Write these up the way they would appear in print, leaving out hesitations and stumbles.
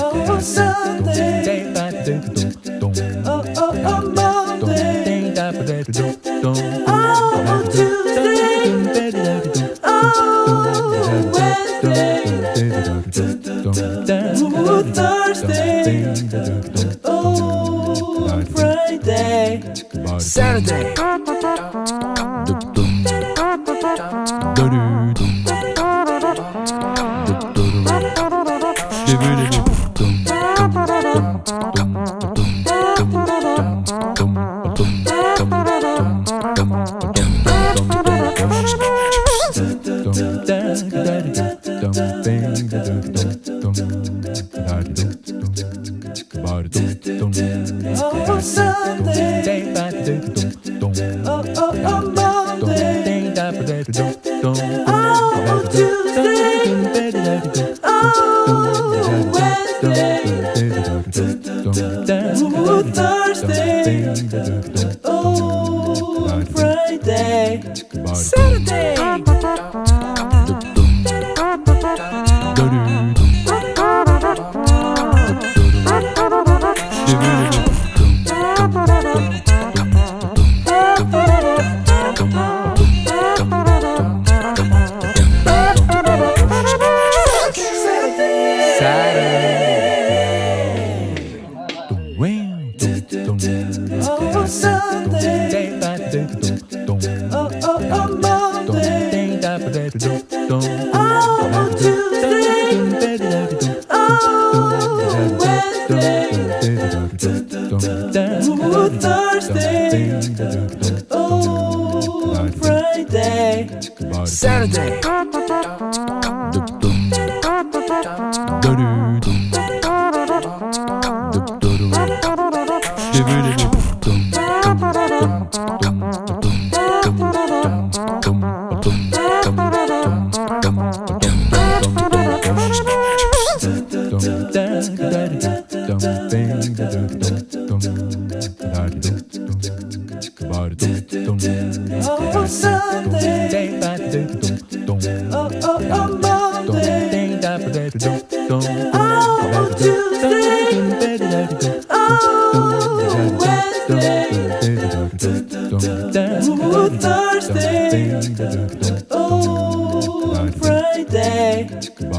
Oh, Sunday. Oh, Monday. Oh, Tuesday. Oh, Wednesday. Oh, Thursday. Oh, Friday. Saturday. Oh, Sunday. Oh, Monday. Oh, Tuesday. Oh, Wednesday. Oh, Thursday. Oh, Friday. Saturday. Oh, Sunday. Oh, Monday. Oh, Tuesday. Oh, Wednesday. Oh, Thursday. Oh, Friday. Saturday. Oh, Sunday. Oh, Monday. Oh, Tuesday. Oh, Wednesday. Oh, Thursday. Oh, Friday.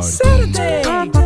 Saturday.